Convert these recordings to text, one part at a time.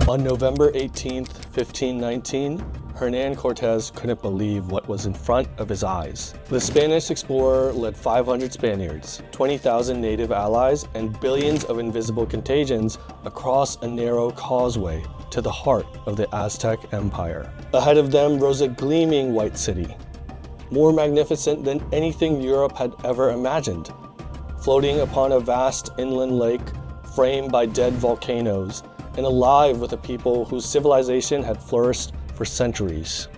On November 18, 1519, Hernán Cortés couldn't believe what was in front of his eyes. The Spanish explorer led 500 Spaniards, 20,000 native allies, and billions of invisible contagions across a narrow causeway to the heart of the Aztec Empire. Ahead of them rose a gleaming white city, more magnificent than anything Europe had ever imagined. Floating upon a vast inland lake, framed by dead volcanoes, and alive with a people whose civilization had flourished for centuries.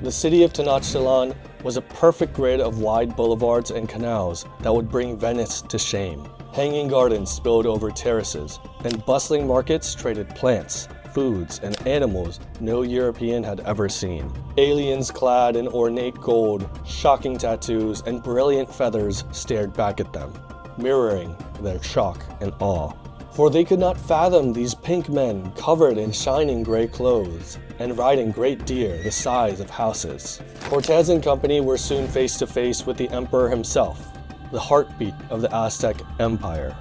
The city of Tenochtitlan was a perfect grid of wide boulevards and canals that would bring Venice to shame. Hanging gardens spilled over terraces, and bustling markets traded plants, foods, and animals no European had ever seen. Aliens clad in ornate gold, shocking tattoos, and brilliant feathers stared back at them, mirroring their shock and awe. For they could not fathom these pink men covered in shining gray clothes and riding great deer the size of houses. Cortés and company were soon face to face with the emperor himself, the heartbeat of the Aztec Empire,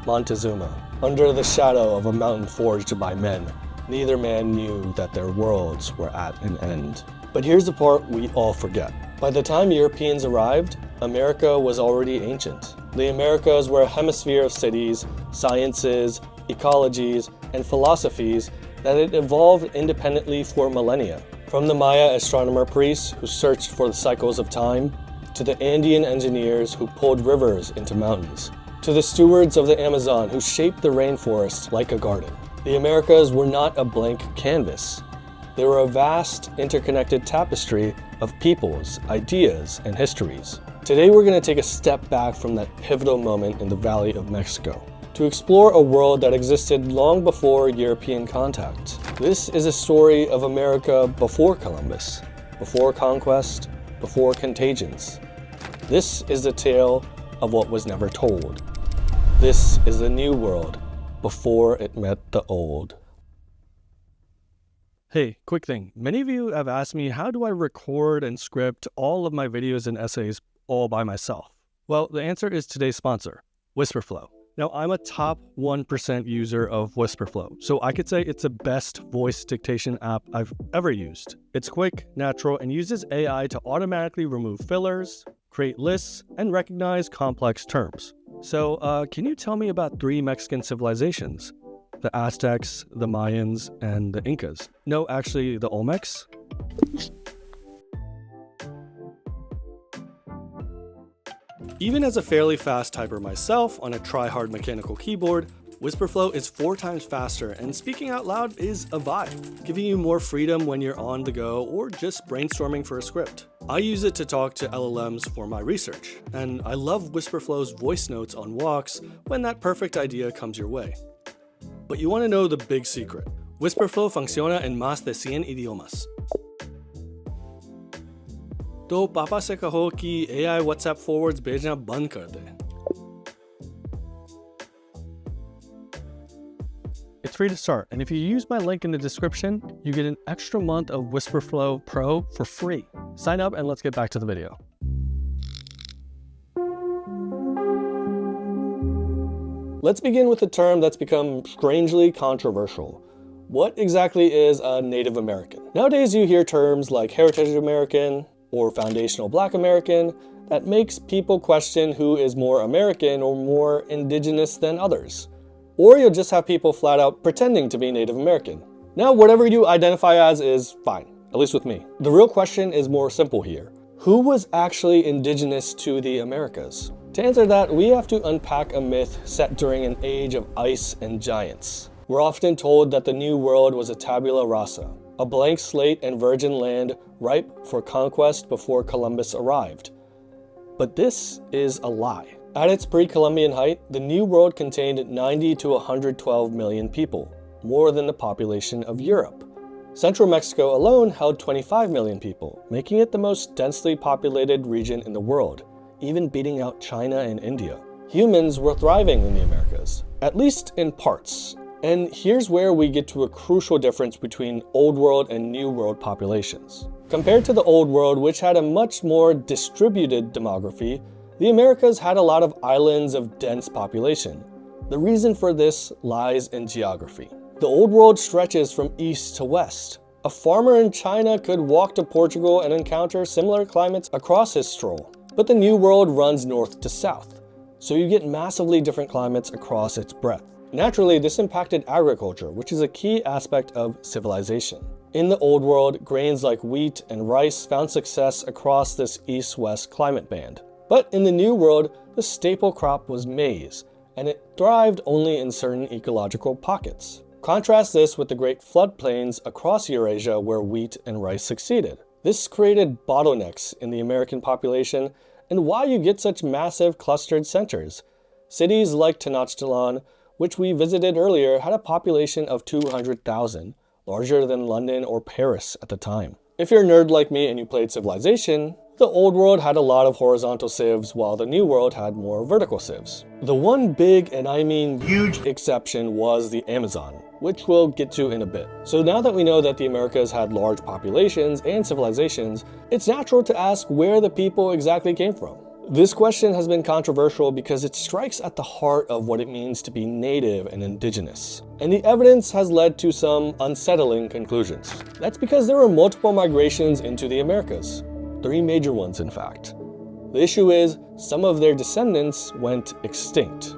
Montezuma. Under the shadow of a mountain forged by men, neither man knew that their worlds were at an end. But here's the part we all forget. By the time Europeans arrived, America was already ancient. The Americas were a hemisphere of cities, sciences, ecologies, and philosophies that had evolved independently for millennia. From the Maya astronomer priests who searched for the cycles of time, to the Andean engineers who pulled rivers into mountains, to the stewards of the Amazon who shaped the rainforest like a garden. The Americas were not a blank canvas. They were a vast, interconnected tapestry of peoples, ideas, and histories. Today we're going to take a step back from that pivotal moment in the Valley of Mexico to explore a world that existed long before European contact. This is a story of America before Columbus, before conquest, before contagions. This is the tale of what was never told. This is the new world before it met the old. Hey, quick thing. Many of you have asked me, how do I record and script all of my videos and essays all by myself? Well, the answer is today's sponsor, Whisperflow. Now, I'm a top 1% user of Whisperflow, so I could say it's the best voice dictation app I've ever used. It's quick, natural, and uses AI to automatically remove fillers, create lists, and recognize complex terms. So, can you tell me about 3 Mexican civilizations? The Aztecs, the Mayans, and the Incas. No, actually, the Olmecs. Even as a fairly fast typer myself on a try-hard mechanical keyboard, Whisperflow is 4 times faster, and speaking out loud is a vibe, giving you more freedom when you're on the go or just brainstorming for a script. I use it to talk to LLMs for my research, and I love Whisperflow's voice notes on walks when that perfect idea comes your way. But you want to know the big secret. Whisperflow funciona en más de 100 idiomas. तो पापा से कहो कि AI WhatsApp forwards भेजना बंद कर दे. It's free to start, and if you use my link in the description, you get an extra month of Whisperflow Pro for free. Sign up and let's get back to the video. Let's begin with a term that's become strangely controversial. What exactly is a Native American? Nowadays you hear terms like Heritage American or Foundational Black American that makes people question who is more American or more indigenous than others. Or you'll just have people flat out pretending to be Native American. Now, whatever you identify as is fine, at least with me. The real question is more simple here. Who was actually indigenous to the Americas? To answer that, we have to unpack a myth set during an age of ice and giants. We're often told that the New World was a tabula rasa, a blank slate and virgin land ripe for conquest before Columbus arrived. But this is a lie. At its pre-Columbian height, the New World contained 90 to 112 million people, more than the population of Europe. Central Mexico alone held 25 million people, making it the most densely populated region in the world, even beating out China and India. Humans were thriving in the Americas, at least in parts. And here's where we get to a crucial difference between Old World and New World populations. Compared to the Old World, which had a much more distributed demography, the Americas had a lot of islands of dense population. The reason for this lies in geography. The Old World stretches from east to west. A farmer in China could walk to Portugal and encounter similar climates across his stroll. But the New World runs north to south, so you get massively different climates across its breadth. Naturally, this impacted agriculture, which is a key aspect of civilization. In the Old World, grains like wheat and rice found success across this east-west climate band. But in the New World, the staple crop was maize, and it thrived only in certain ecological pockets. Contrast this with the great floodplains across Eurasia where wheat and rice succeeded. This created bottlenecks in the American population and why you get such massive clustered centers. Cities like Tenochtitlan, which we visited earlier, had a population of 200,000, larger than London or Paris at the time. If you're a nerd like me and you played Civilization, the Old World had a lot of horizontal civs while the New World had more vertical civs. The one big, and I mean huge, exception was the Amazon, which we'll get to in a bit. So now that we know that the Americas had large populations and civilizations, it's natural to ask where the people exactly came from. This question has been controversial because it strikes at the heart of what it means to be native and indigenous. And the evidence has led to some unsettling conclusions. That's because there were multiple migrations into the Americas. 3 major ones, in fact. The issue is, some of their descendants went extinct.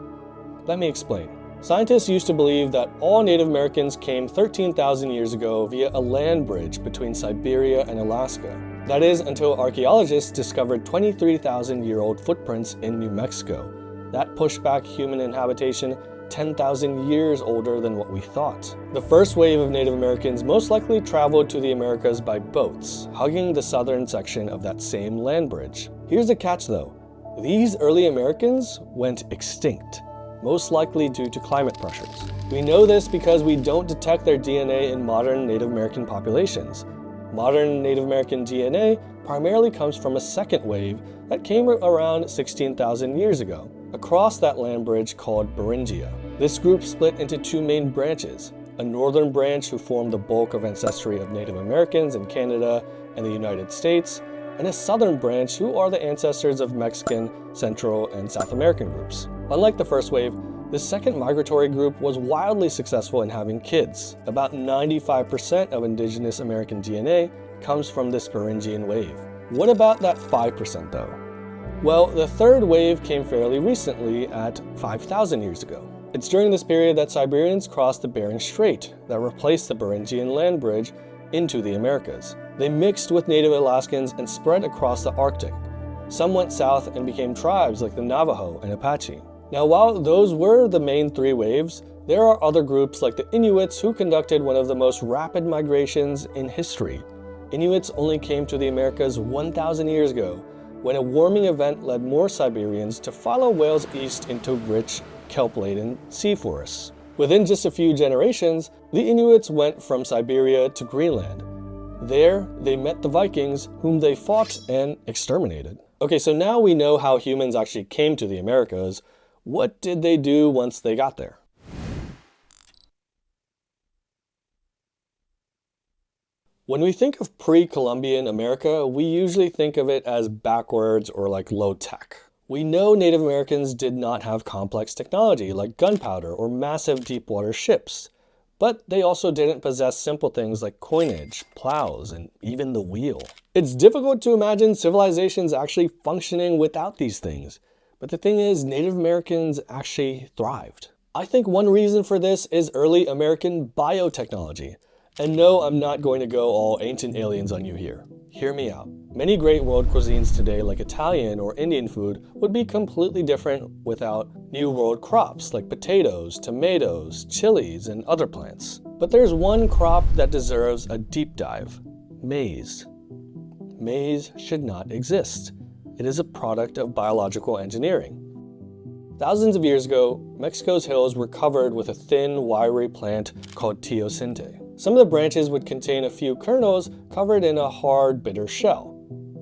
Let me explain. Scientists used to believe that all Native Americans came 13,000 years ago via a land bridge between Siberia and Alaska. That is, until archaeologists discovered 23,000-year-old footprints in New Mexico. That pushed back human inhabitation 10,000 years older than what we thought. The first wave of Native Americans most likely traveled to the Americas by boats, hugging the southern section of that same land bridge. Here's the catch though. These early Americans went extinct, most likely due to climate pressures. We know this because we don't detect their DNA in modern Native American populations. Modern Native American DNA primarily comes from a second wave that came around 16,000 years ago, across that land bridge called Beringia. This group split into 2 main branches, a northern branch who formed the bulk of ancestry of Native Americans in Canada and the United States, and a southern branch who are the ancestors of Mexican, Central, and South American groups. Unlike the first wave, the second migratory group was wildly successful in having kids. About 95% of indigenous American DNA comes from this Beringian wave. What about that 5% though? Well, the third wave came fairly recently at 5,000 years ago. It's during this period that Siberians crossed the Bering Strait that replaced the Beringian land bridge into the Americas. They mixed with native Alaskans and spread across the Arctic. Some went south and became tribes like the Navajo and Apache. Now, while those were the main 3 waves, there are other groups like the Inuits who conducted one of the most rapid migrations in history. Inuits only came to the Americas 1,000 years ago, when a warming event led more Siberians to follow whales east into rich, kelp-laden sea forests. Within just a few generations, the Inuits went from Siberia to Greenland. There, they met the Vikings, whom they fought and exterminated. Okay, so now we know how humans actually came to the Americas. What did they do once they got there? When we think of pre-Columbian America, we usually think of it as backwards or like low-tech. We know Native Americans did not have complex technology like gunpowder or massive deep-water ships, but they also didn't possess simple things like coinage, plows, and even the wheel. It's difficult to imagine civilizations actually functioning without these things, but the thing is, Native Americans actually thrived. I think one reason for this is early American biotechnology. And no, I'm not going to go all ancient aliens on you here. Hear me out. Many great world cuisines today, like Italian or Indian food, would be completely different without New World crops like potatoes, tomatoes, chilies, and other plants. But there's one crop that deserves a deep dive: maize. Maize should not exist. It is a product of biological engineering. Thousands of years ago, Mexico's hills were covered with a thin, wiry plant called teosinte. Some of the branches would contain a few kernels covered in a hard, bitter shell.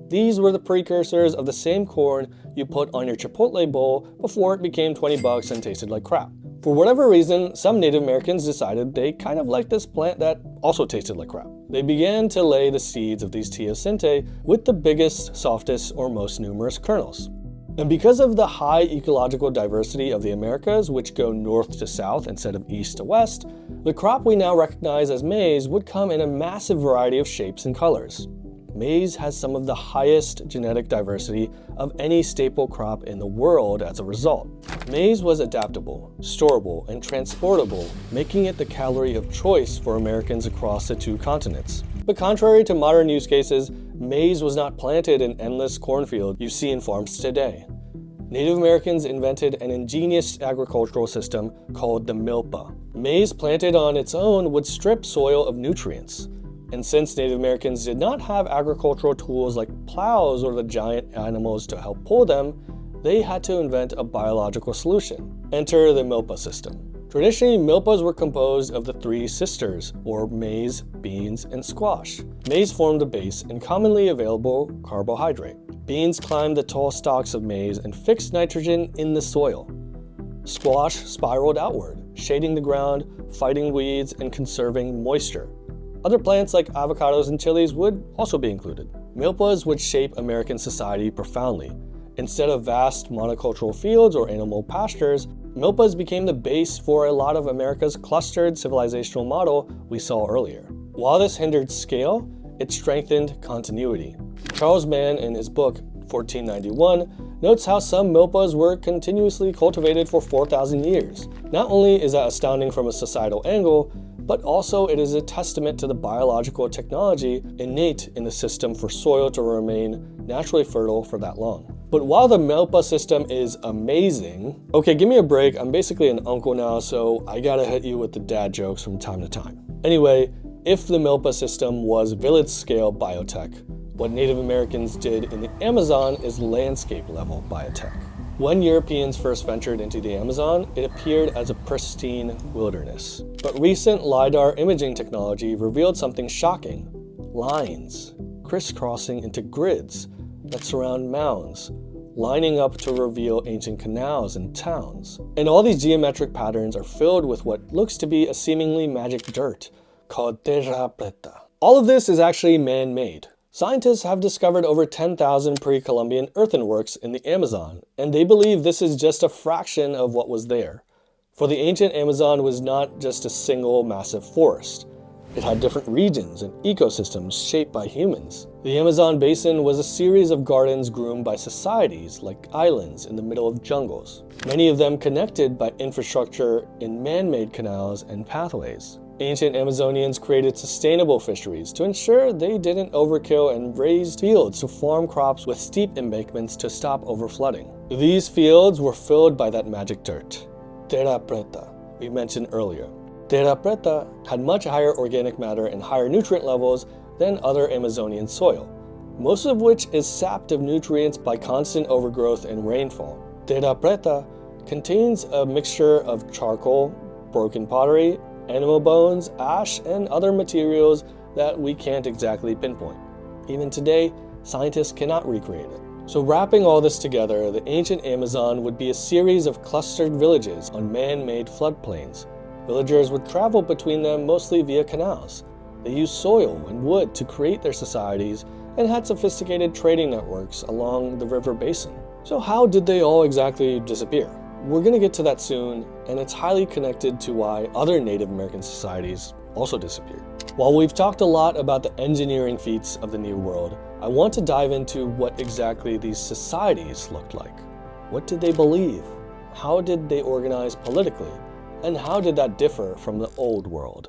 These were the precursors of the same corn you put on your Chipotle bowl before it became 20 bucks and tasted like crap. For whatever reason, some Native Americans decided they kind of liked this plant that also tasted like crap. They began to lay the seeds of these teosinte with the biggest, softest, or most numerous kernels. And because of the high ecological diversity of the Americas, which go north to south instead of east to west, the crop we now recognize as maize would come in a massive variety of shapes and colors. Maize has some of the highest genetic diversity of any staple crop in the world as a result. Maize was adaptable, storable, and transportable, making it the calorie of choice for Americans across the two continents. But contrary to modern use cases, maize was not planted in endless cornfields you see in farms today. Native Americans invented an ingenious agricultural system called the Milpa. Maize planted on its own would strip soil of nutrients. And since Native Americans did not have agricultural tools like plows or the giant animals to help pull them, they had to invent a biological solution. Enter the Milpa system. Traditionally, milpas were composed of the three sisters, or maize, beans, and squash. Maize formed the base and commonly available carbohydrate. Beans climbed the tall stalks of maize and fixed nitrogen in the soil. Squash spiraled outward, shading the ground, fighting weeds, and conserving moisture. Other plants like avocados and chilies would also be included. Milpas would shape American society profoundly. Instead of vast monocultural fields or animal pastures, milpas became the base for a lot of America's clustered civilizational model we saw earlier. While this hindered scale, it strengthened continuity. Charles Mann, in his book 1491, notes how some milpas were continuously cultivated for 4,000 years. Not only is that astounding from a societal angle, but also it is a testament to the biological technology innate in the system for soil to remain naturally fertile for that long. But while the Milpa system is amazing, okay, give me a break, I'm basically an uncle now, so I gotta hit you with the dad jokes from time to time. Anyway, if the Milpa system was village-scale biotech, what Native Americans did in the Amazon is landscape-level biotech. When Europeans first ventured into the Amazon, it appeared as a pristine wilderness. But recent LiDAR imaging technology revealed something shocking. Lines, crisscrossing into grids that surround mounds, lining up to reveal ancient canals and towns. And all these geometric patterns are filled with what looks to be a seemingly magic dirt, called terra preta. All of this is actually man-made. Scientists have discovered over 10,000 pre-Columbian earthenworks in the Amazon, and they believe this is just a fraction of what was there. For the ancient Amazon was not just a single massive forest. It had different regions and ecosystems shaped by humans. The Amazon basin was a series of gardens groomed by societies, like islands in the middle of jungles, many of them connected by infrastructure in man-made canals and pathways. Ancient Amazonians created sustainable fisheries to ensure they didn't overkill and raised fields to farm crops with steep embankments to stop overflooding. These fields were filled by that magic dirt, terra preta, we mentioned earlier. Terra preta had much higher organic matter and higher nutrient levels than other Amazonian soil, most of which is sapped of nutrients by constant overgrowth and rainfall. Terra preta contains a mixture of charcoal, broken pottery, animal bones, ash, and other materials that we can't exactly pinpoint. Even today, scientists cannot recreate it. So wrapping all this together, the ancient Amazon would be a series of clustered villages on man-made floodplains. Villagers would travel between them mostly via canals. They used soil and wood to create their societies and had sophisticated trading networks along the river basin. So how did they all exactly disappear? We're going to get to that soon, and it's highly connected to why other Native American societies also disappeared. While we've talked a lot about the engineering feats of the New World, I want to dive into what exactly these societies looked like. What did they believe? How did they organize politically? And how did that differ from the Old World?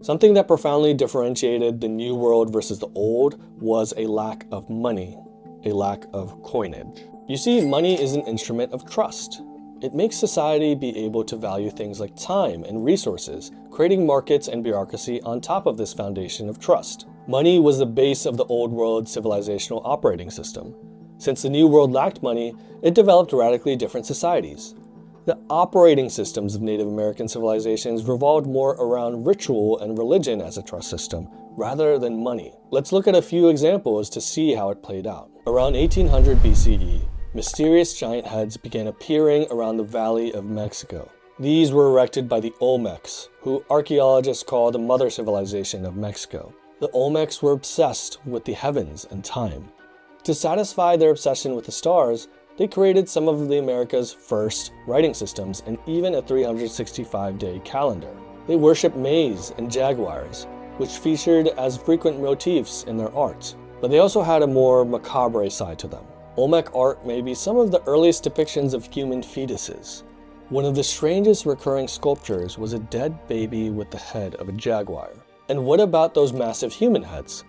Something that profoundly differentiated the New World versus the Old was a lack of money, a lack of coinage. You see, money is an instrument of trust. It makes society be able to value things like time and resources, creating markets and bureaucracy on top of this foundation of trust. Money was the base of the Old World civilizational operating system. Since the New World lacked money, it developed radically different societies. The operating systems of Native American civilizations revolved more around ritual and religion as a trust system, rather than money. Let's look at a few examples to see how it played out. Around 1800 BCE, mysterious giant heads began appearing around the Valley of Mexico. These were erected by the Olmecs, who archaeologists call the mother civilization of Mexico. The Olmecs were obsessed with the heavens and time. To satisfy their obsession with the stars, they created some of the America's first writing systems and even a 365-day calendar. They worshipped maize and jaguars, which featured as frequent motifs in their art. But they also had a more macabre side to them. Olmec art may be some of the earliest depictions of human fetuses. One of the strangest recurring sculptures was a dead baby with the head of a jaguar. And what about those massive human heads?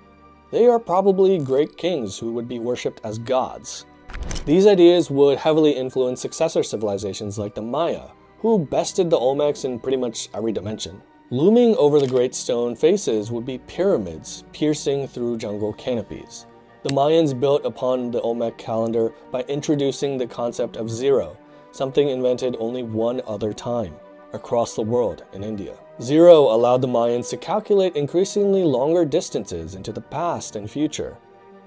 They are probably great kings who would be worshipped as gods. These ideas would heavily influence successor civilizations like the Maya, who bested the Olmecs in pretty much every dimension. Looming over the great stone faces would be pyramids piercing through jungle canopies. The Mayans built upon the Olmec calendar by introducing the concept of zero, something invented only one other time, across the world in India. Zero allowed the Mayans to calculate increasingly longer distances into the past and future.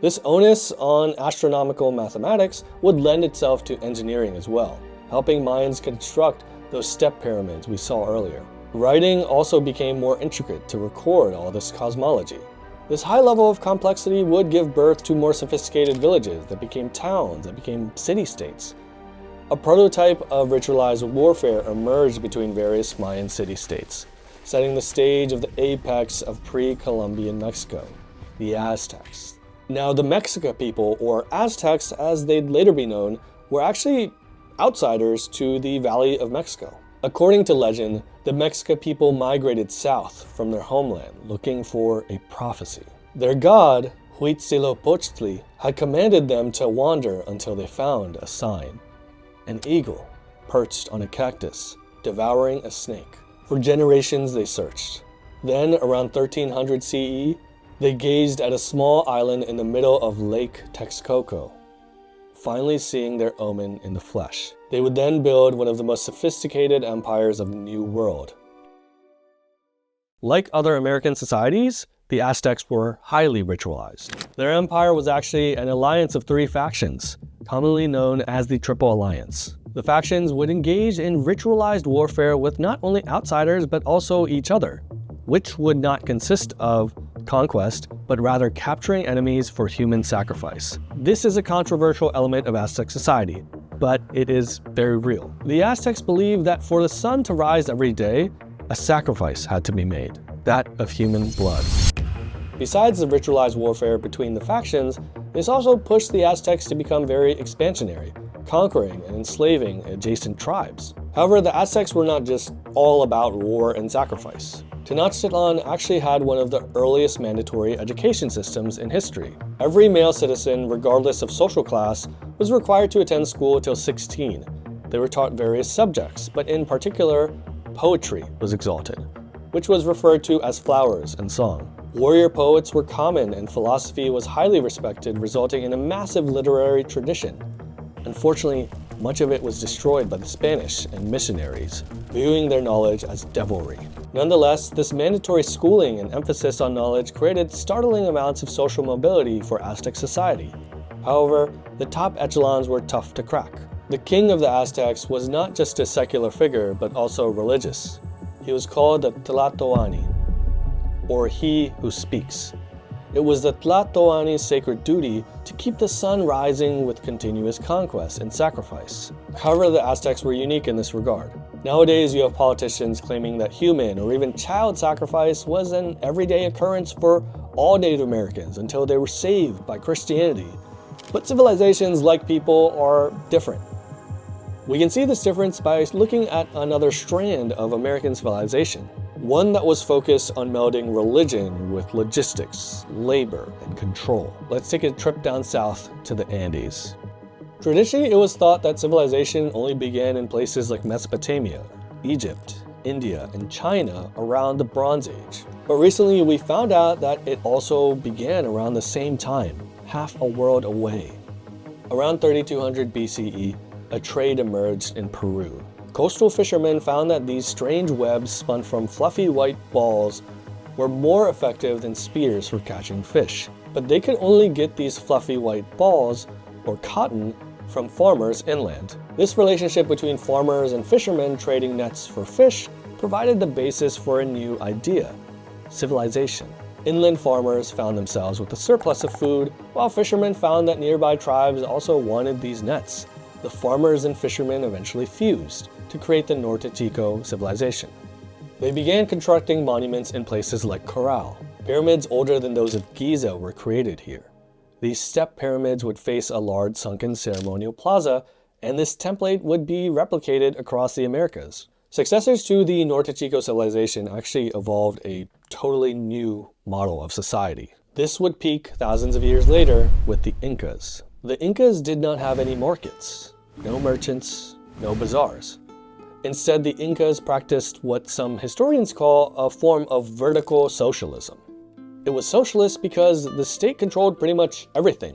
This onus on astronomical mathematics would lend itself to engineering as well, helping Mayans construct those step pyramids we saw earlier. Writing also became more intricate to record all this cosmology. This high level of complexity would give birth to more sophisticated villages that became towns, that became city-states. A prototype of ritualized warfare emerged between various Mayan city-states, setting the stage of the apex of pre-Columbian Mexico, the Aztecs. Now, the Mexica people, or Aztecs as they'd later be known, were actually outsiders to the Valley of Mexico. According to legend, the Mexica people migrated south from their homeland looking for a prophecy. Their god, Huitzilopochtli, had commanded them to wander until they found a sign. An eagle perched on a cactus, devouring a snake. For generations they searched. Then, around 1300 CE, they gazed at a small island in the middle of Lake Texcoco, finally seeing their omen in the flesh. They would then build one of the most sophisticated empires of the New World. Like other American societies, the Aztecs were highly ritualized. Their empire was actually an alliance of 3 factions, commonly known as the Triple Alliance. The factions would engage in ritualized warfare with not only outsiders but also each other, which would not consist of conquest, but rather capturing enemies for human sacrifice. This is a controversial element of Aztec society, but it is very real. The Aztecs believed that for the sun to rise every day, a sacrifice had to be made, that of human blood. Besides the ritualized warfare between the factions, this also pushed the Aztecs to become very expansionary, conquering and enslaving adjacent tribes. However, the Aztecs were not just all about war and sacrifice. Tenochtitlan actually had one of the earliest mandatory education systems in history. Every male citizen, regardless of social class, was required to attend school until 16. They were taught various subjects, but in particular, poetry was exalted, which was referred to as flowers and song. Warrior poets were common and philosophy was highly respected, resulting in a massive literary tradition. Unfortunately, much of it was destroyed by the Spanish and missionaries, viewing their knowledge as devilry. Nonetheless, this mandatory schooling and emphasis on knowledge created startling amounts of social mobility for Aztec society. However, the top echelons were tough to crack. The king of the Aztecs was not just a secular figure, but also religious. He was called the Tlatoani, or he who speaks. It was the Tlatoani's sacred duty to keep the sun rising with continuous conquest and sacrifice. However, the Aztecs were unique in this regard. Nowadays, you have politicians claiming that human or even child sacrifice was an everyday occurrence for all Native Americans until they were saved by Christianity. But civilizations, like people, are different. We can see this difference by looking at another strand of American civilization, one that was focused on melding religion with logistics, labor, and control. Let's take a trip down south to the Andes. Traditionally, it was thought that civilization only began in places like Mesopotamia, Egypt, India, and China around the Bronze Age. But recently, we found out that it also began around the same time, half a world away. Around 3200 BCE, a trade emerged in Peru. Coastal fishermen found that these strange webs spun from fluffy white balls were more effective than spears for catching fish. But they could only get these fluffy white balls, or cotton, from farmers inland. This relationship between farmers and fishermen trading nets for fish provided the basis for a new idea: civilization. Inland farmers found themselves with a surplus of food, while fishermen found that nearby tribes also wanted these nets. The farmers and fishermen eventually fused to create the Norte Chico civilization. They began constructing monuments in places like Corral. Pyramids older than those of Giza were created here. These step pyramids would face a large sunken ceremonial plaza, and this template would be replicated across the Americas. Successors to the Norte Chico civilization actually evolved a totally new model of society. This would peak thousands of years later with the Incas. The Incas did not have any markets, no merchants, no bazaars. Instead, the Incas practiced what some historians call a form of vertical socialism. It was socialist because the state controlled pretty much everything.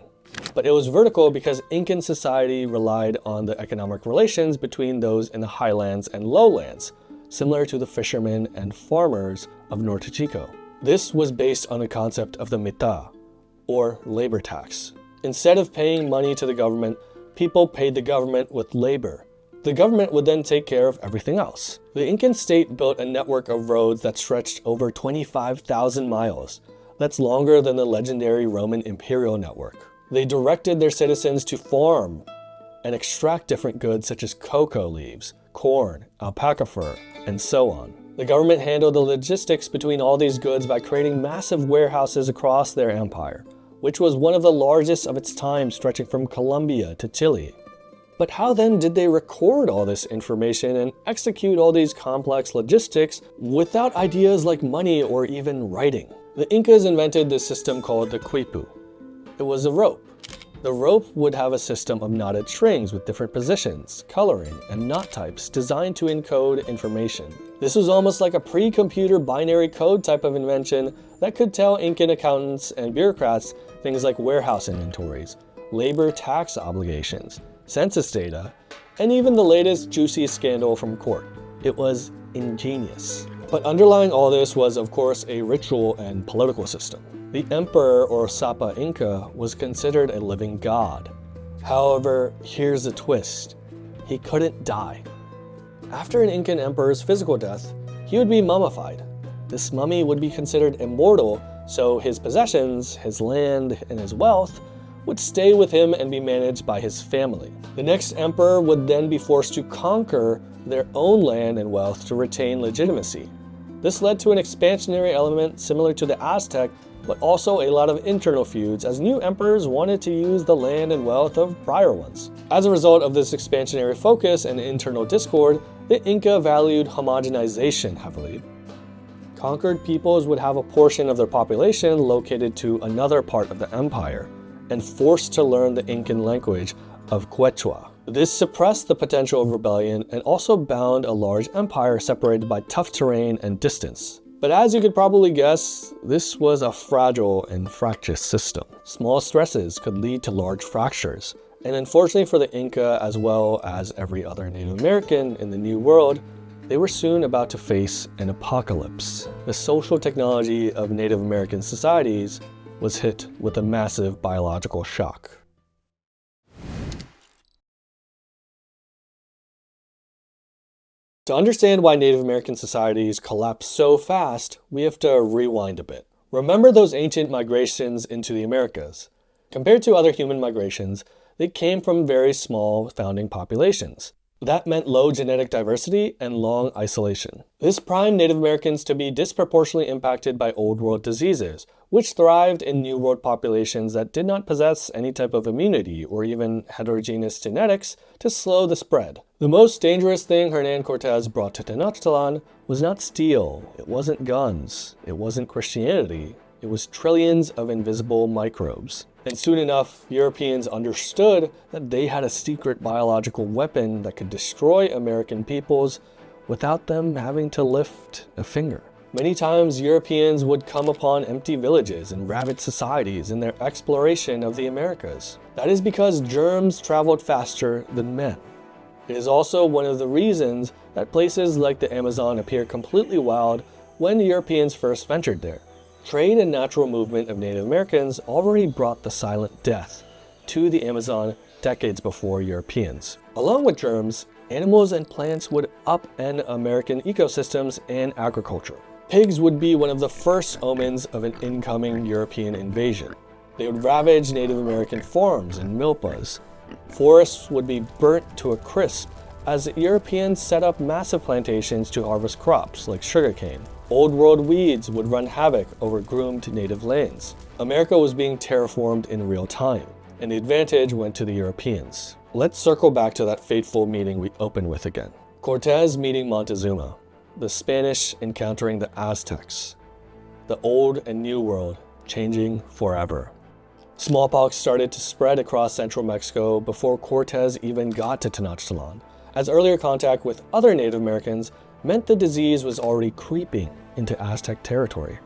But it was vertical because Incan society relied on the economic relations between those in the highlands and lowlands, similar to the fishermen and farmers of Norte Chico. This was based on the concept of the mitad, or labor tax. Instead of paying money to the government, people paid the government with labor. The government would then take care of everything else. The Incan state built a network of roads that stretched over 25,000 miles. That's longer than the legendary Roman imperial network. They directed their citizens to farm and extract different goods such as cocoa leaves, corn, alpaca fur, and so on. The government handled the logistics between all these goods by creating massive warehouses across their empire, which was one of the largest of its time, stretching from Colombia to Chile. But how then did they record all this information and execute all these complex logistics without ideas like money or even writing? The Incas invented this system called the Quipu. It was a rope. The rope would have a system of knotted strings with different positions, coloring, and knot types designed to encode information. This was almost like a pre-computer binary code type of invention that could tell Incan accountants and bureaucrats things like warehouse inventories, labor tax obligations, census data, and even the latest juicy scandal from court. It was ingenious. But underlying all this was, of course, a ritual and political system. The emperor, or Sapa Inca, was considered a living god. However, here's the twist. He couldn't die. After an Incan emperor's physical death, he would be mummified. This mummy would be considered immortal, so his possessions, his land, and his wealth would stay with him and be managed by his family. The next emperor would then be forced to conquer their own land and wealth to retain legitimacy. This led to an expansionary element similar to the Aztec, but also a lot of internal feuds as new emperors wanted to use the land and wealth of prior ones. As a result of this expansionary focus and internal discord, the Inca valued homogenization heavily. Conquered peoples would have a portion of their population located to another part of the empire and forced to learn the Incan language of Quechua. This suppressed the potential of rebellion and also bound a large empire separated by tough terrain and distance. But as you could probably guess, this was a fragile and fractious system. Small stresses could lead to large fractures. And unfortunately for the Inca, as well as every other Native American in the New World, they were soon about to face an apocalypse. The social technology of Native American societies was hit with a massive biological shock. To understand why Native American societies collapsed so fast, we have to rewind a bit. Remember those ancient migrations into the Americas. Compared to other human migrations, they came from very small founding populations. That meant low genetic diversity and long isolation. This primed Native Americans to be disproportionately impacted by Old World diseases, which thrived in New World populations that did not possess any type of immunity or even heterogeneous genetics to slow the spread. The most dangerous thing Hernan Cortez brought to Tenochtitlan was not steel, it wasn't guns, it wasn't Christianity, it was trillions of invisible microbes. And soon enough, Europeans understood that they had a secret biological weapon that could destroy American peoples without them having to lift a finger. Many times, Europeans would come upon empty villages and ravaged societies in their exploration of the Americas. That is because germs traveled faster than men. It is also one of the reasons that places like the Amazon appear completely wild when Europeans first ventured there. Trade and natural movement of Native Americans already brought the silent death to the Amazon decades before Europeans. Along with germs, animals and plants would upend American ecosystems and agriculture. Pigs would be one of the first omens of an incoming European invasion. They would ravage Native American farms and milpas. Forests would be burnt to a crisp as Europeans set up massive plantations to harvest crops like sugarcane. Old world weeds would run havoc over groomed native lands. America was being terraformed in real time, and the advantage went to the Europeans. Let's circle back to that fateful meeting we opened with again. Cortez meeting Montezuma, the Spanish encountering the Aztecs, the old and new world changing forever. Smallpox started to spread across central Mexico before Cortez even got to Tenochtitlan, as earlier contact with other Native Americans meant the disease was already creeping into Aztec territory.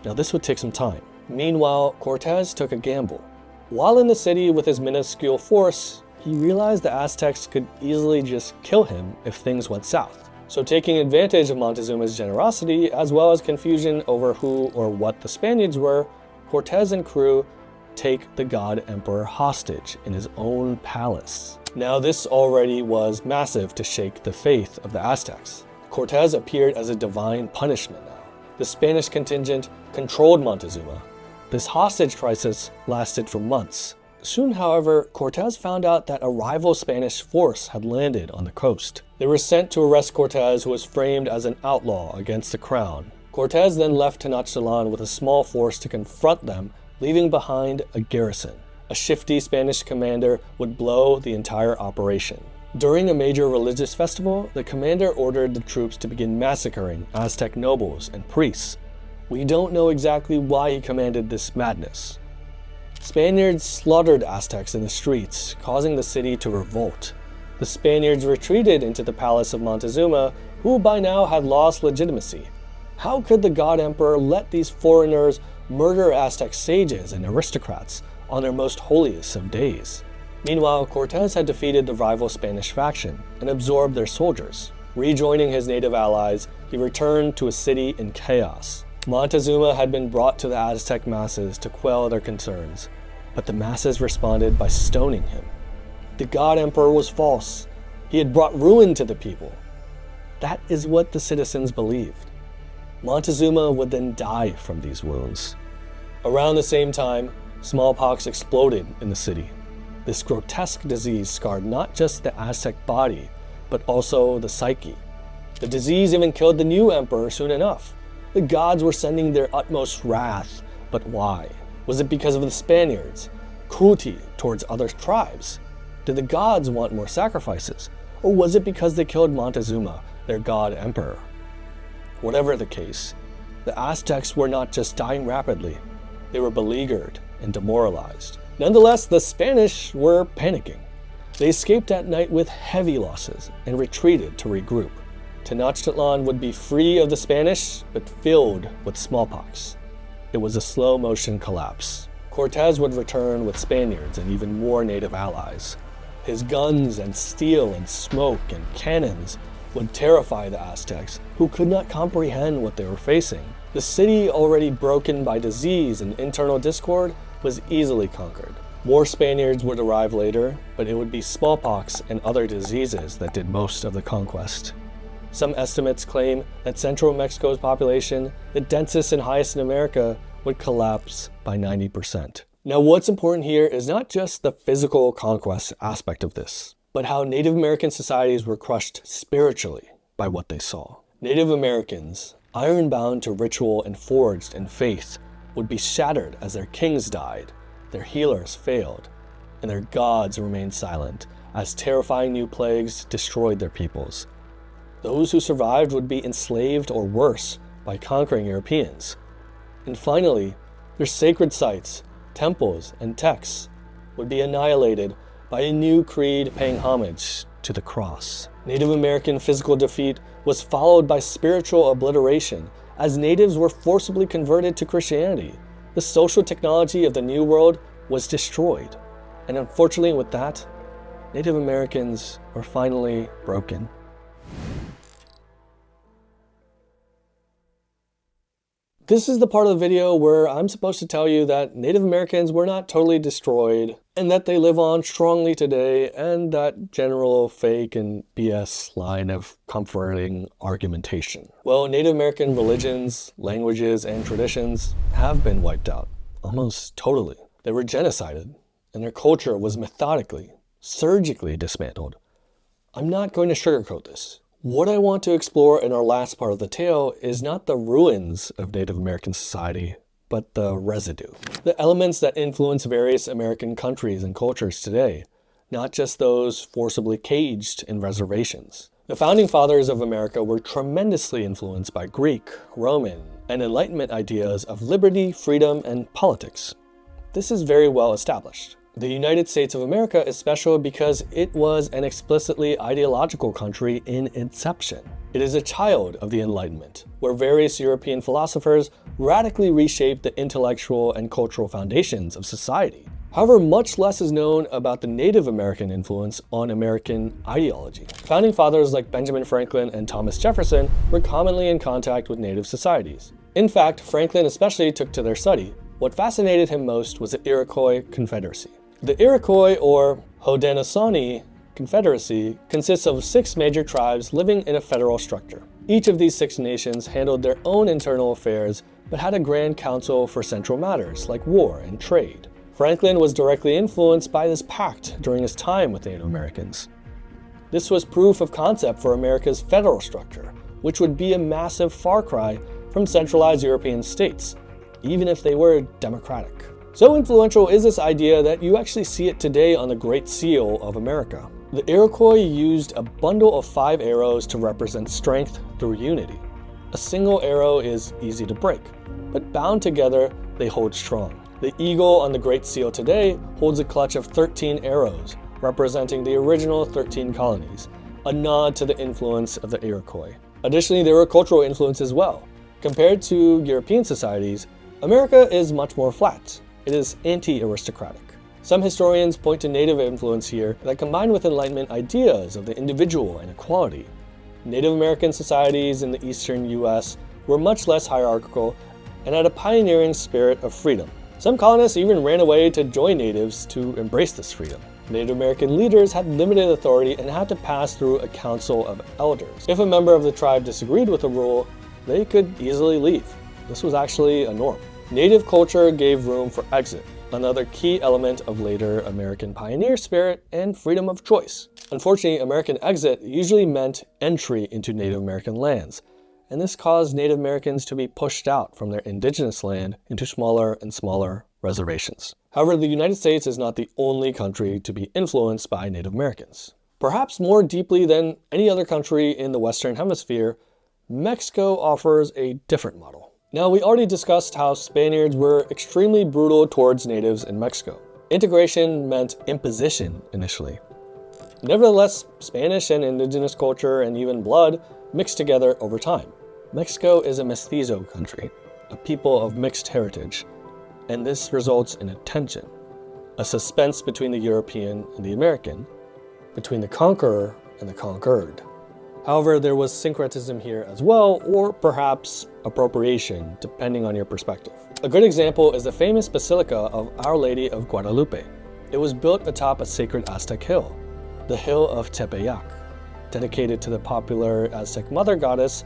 Now this would take some time. Meanwhile, Cortez took a gamble. While in the city with his minuscule force, he realized the Aztecs could easily just kill him if things went south. So taking advantage of Montezuma's generosity, as well as confusion over who or what the Spaniards were, Cortez and crew take the god emperor hostage in his own palace. Now this already was massive to shake the faith of the Aztecs. Cortez appeared as a divine punishment now. The Spanish contingent controlled Montezuma. This hostage crisis lasted for months. Soon, however, Cortez found out that a rival Spanish force had landed on the coast. They were sent to arrest Cortez, who was framed as an outlaw against the crown. Cortez then left Tenochtitlan with a small force to confront them, leaving behind a garrison. A shifty Spanish commander would blow the entire operation. During a major religious festival, the commander ordered the troops to begin massacring Aztec nobles and priests. We don't know exactly why he commanded this madness. Spaniards slaughtered Aztecs in the streets, causing the city to revolt. The Spaniards retreated into the palace of Montezuma, who by now had lost legitimacy. How could the god emperor let these foreigners murder Aztec sages and aristocrats on their most holiest of days? Meanwhile, Cortez had defeated the rival Spanish faction and absorbed their soldiers. Rejoining his native allies, he returned to a city in chaos. Montezuma had been brought to the Aztec masses to quell their concerns, but the masses responded by stoning him. The god emperor was false. He had brought ruin to the people. That is what the citizens believed. Montezuma would then die from these wounds. Around the same time, smallpox exploded in the city. This grotesque disease scarred not just the Aztec body, but also the psyche. The disease even killed the new emperor soon enough. The gods were sending their utmost wrath, but why? Was it because of the Spaniards? Cruelty towards other tribes? Did the gods want more sacrifices? Or was it because they killed Montezuma, their god emperor? Whatever the case, the Aztecs were not just dying rapidly, they were beleaguered and demoralized. Nonetheless, the Spanish were panicking. They escaped at night with heavy losses and retreated to regroup. Tenochtitlan would be free of the Spanish, but filled with smallpox. It was a slow-motion collapse. Cortez would return with Spaniards and even more native allies. His guns and steel and smoke and cannons would terrify the Aztecs, who could not comprehend what they were facing. The city, already broken by disease and internal discord, was easily conquered. More Spaniards would arrive later, but it would be smallpox and other diseases that did most of the conquest. Some estimates claim that central Mexico's population, the densest and highest in America, would collapse by 90%. Now, what's important here is not just the physical conquest aspect of this, but how Native American societies were crushed spiritually by what they saw. Native Americans, iron-bound to ritual and forged in faith, would be shattered as their kings died, their healers failed, and their gods remained silent as terrifying new plagues destroyed their peoples. Those who survived would be enslaved or worse by conquering Europeans. And finally, their sacred sites, temples, and texts would be annihilated by a new creed paying homage to the cross. Native American physical defeat was followed by spiritual obliteration as natives were forcibly converted to Christianity. The social technology of the New World was destroyed. And unfortunately with that, Native Americans were finally broken. This is the part of the video where I'm supposed to tell you that Native Americans were not totally destroyed, and that they live on strongly today, and that general fake and BS line of comforting argumentation. Well, Native American religions, languages, and traditions have been wiped out, almost totally. They were genocided, and their culture was methodically, surgically dismantled. I'm not going to sugarcoat this. What I want to explore in our last part of the tale is not the ruins of Native American society, but the residue. The elements that influence various American countries and cultures today, not just those forcibly caged in reservations. The founding fathers of America were tremendously influenced by Greek, Roman, and Enlightenment ideas of liberty, freedom, and politics. This is very well established. The United States of America is special because it was an explicitly ideological country in inception. It is a child of the Enlightenment, where various European philosophers radically reshaped the intellectual and cultural foundations of society. However, much less is known about the Native American influence on American ideology. Founding fathers like Benjamin Franklin and Thomas Jefferson were commonly in contact with Native societies. In fact, Franklin especially took to their study. What fascinated him most was the Iroquois Confederacy. The Iroquois, or Haudenosaunee Confederacy, consists of 6 major tribes living in a federal structure. Each of these 6 nations handled their own internal affairs, but had a grand council for central matters like war and trade. Franklin was directly influenced by this pact during his time with Native Americans. This was proof of concept for America's federal structure, which would be a massive far cry from centralized European states, even if they were democratic. So influential is this idea that you actually see it today on the Great Seal of America. The Iroquois used a bundle of 5 arrows to represent strength through unity. A single arrow is easy to break, but bound together, they hold strong. The eagle on the Great Seal today holds a clutch of 13 arrows, representing the original 13 colonies, a nod to the influence of the Iroquois. Additionally, there were cultural influence as well. Compared to European societies, America is much more flat. It is anti-aristocratic. Some historians point to Native influence here that combined with Enlightenment ideas of the individual and equality. Native American societies in the eastern US were much less hierarchical and had a pioneering spirit of freedom. Some colonists even ran away to join natives to embrace this freedom. Native American leaders had limited authority and had to pass through a council of elders. If a member of the tribe disagreed with a rule, they could easily leave. This was actually a norm. Native culture gave room for exit, another key element of later American pioneer spirit and freedom of choice. Unfortunately, American exit usually meant entry into Native American lands, and this caused Native Americans to be pushed out from their indigenous land into smaller and smaller reservations. However, the United States is not the only country to be influenced by Native Americans. Perhaps more deeply than any other country in the Western Hemisphere, Mexico offers a different model. Now, we already discussed how Spaniards were extremely brutal towards natives in Mexico. Integration meant imposition initially. Nevertheless, Spanish and indigenous culture and even blood mixed together over time. Mexico is a mestizo country, a people of mixed heritage, and this results in a tension, a suspense between the European and the American, between the conqueror and the conquered. However, there was syncretism here as well, or perhaps appropriation, depending on your perspective. A good example is the famous Basilica of Our Lady of Guadalupe. It was built atop a sacred Aztec hill, the Hill of Tepeyac, dedicated to the popular Aztec mother goddess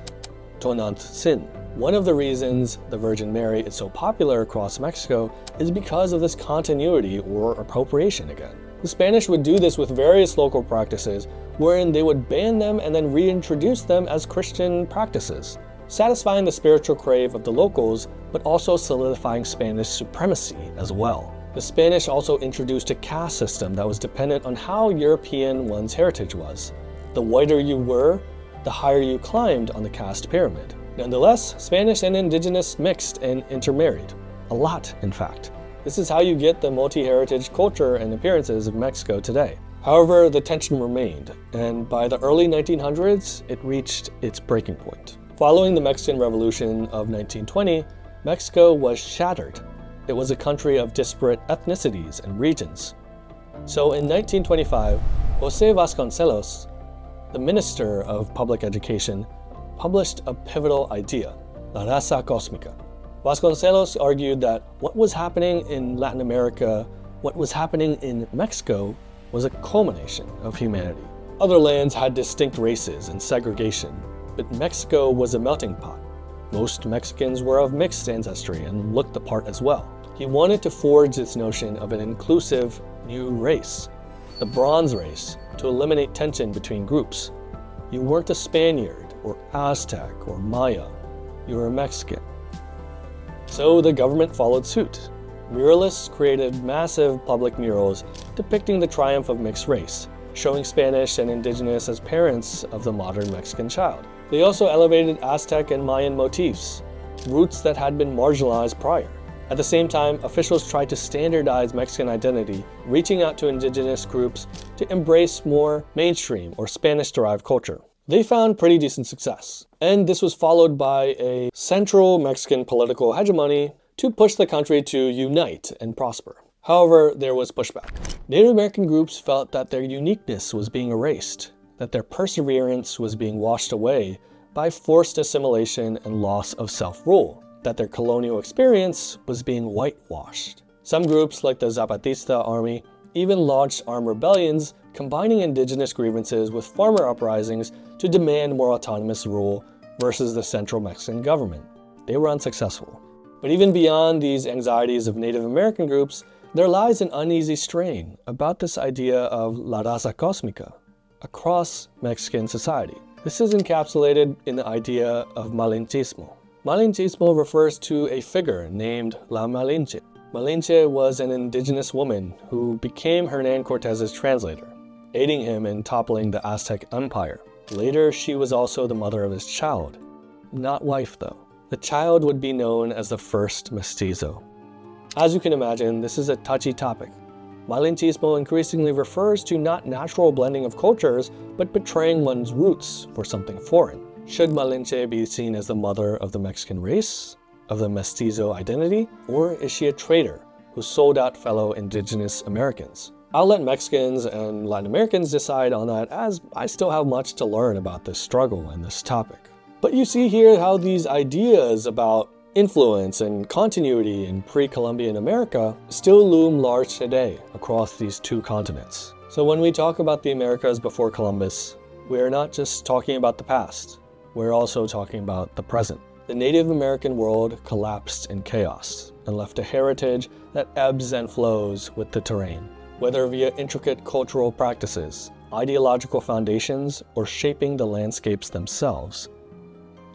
Tonantzin. One of the reasons the Virgin Mary is so popular across Mexico is because of this continuity or appropriation again. The Spanish would do this with various local practices, wherein they would ban them and then reintroduce them as Christian practices, satisfying the spiritual crave of the locals, but also solidifying Spanish supremacy as well. The Spanish also introduced a caste system that was dependent on how European one's heritage was. The whiter you were, the higher you climbed on the caste pyramid. Nonetheless, Spanish and indigenous mixed and intermarried. A lot, in fact. This is how you get the multi-heritage culture and appearances of Mexico today. However, the tension remained, and by the early 1900s, it reached its breaking point. Following the Mexican Revolution of 1920, Mexico was shattered. It was a country of disparate ethnicities and regions. So in 1925, José Vasconcelos, the Minister of Public Education, published a pivotal idea, La Raza Cósmica. Vasconcelos argued that what was happening in Latin America What was happening in Mexico was a culmination of humanity. Other lands had distinct races and segregation, but Mexico was a melting pot. Most Mexicans were of mixed ancestry and looked the part as well. He wanted to forge this notion of an inclusive new race, the Bronze Race, to eliminate tension between groups. You weren't a Spaniard or Aztec or Maya, you were a Mexican. So the government followed suit. Muralists created massive public murals depicting the triumph of mixed race, showing Spanish and indigenous as parents of the modern Mexican child. They also elevated Aztec and Mayan motifs, roots that had been marginalized prior. At the same time, officials tried to standardize Mexican identity, reaching out to indigenous groups to embrace more mainstream or Spanish-derived culture. They found pretty decent success, and this was followed by a central Mexican political hegemony to push the country to unite and prosper. However, there was pushback. Native American groups felt that their uniqueness was being erased, that their perseverance was being washed away by forced assimilation and loss of self-rule, that their colonial experience was being whitewashed. Some groups, like the Zapatista army, even launched armed rebellions, combining indigenous grievances with farmer uprisings to demand more autonomous rule versus the central Mexican government. They were unsuccessful. But even beyond these anxieties of Native American groups, there lies an uneasy strain about this idea of la raza cósmica across Mexican society. This is encapsulated in the idea of Malinchismo. Malinchismo refers to a figure named La Malinche. Malinche was an indigenous woman who became Hernán Cortés's translator, aiding him in toppling the Aztec Empire. Later, she was also the mother of his child. Not wife, though. The child would be known as the first mestizo. As you can imagine, this is a touchy topic. Malinchismo increasingly refers to not natural blending of cultures, but betraying one's roots for something foreign. Should Malinche be seen as the mother of the Mexican race, of the mestizo identity, or is she a traitor who sold out fellow indigenous Americans? I'll let Mexicans and Latin Americans decide on that, as I still have much to learn about this struggle and this topic. But you see here how these ideas about influence and continuity in pre-Columbian America still loom large today across these two continents. So when we talk about the Americas before Columbus, we are not just talking about the past, we're also talking about the present. The Native American world collapsed in chaos and left a heritage that ebbs and flows with the terrain, whether via intricate cultural practices, ideological foundations, or shaping the landscapes themselves.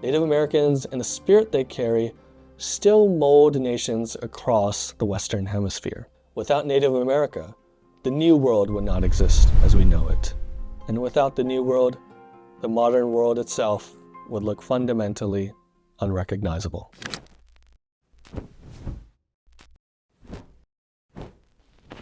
Native Americans and the spirit they carry still mold nations across the Western Hemisphere. Without Native America, the New World would not exist as we know it. And without the New World, the modern world itself would look fundamentally unrecognizable.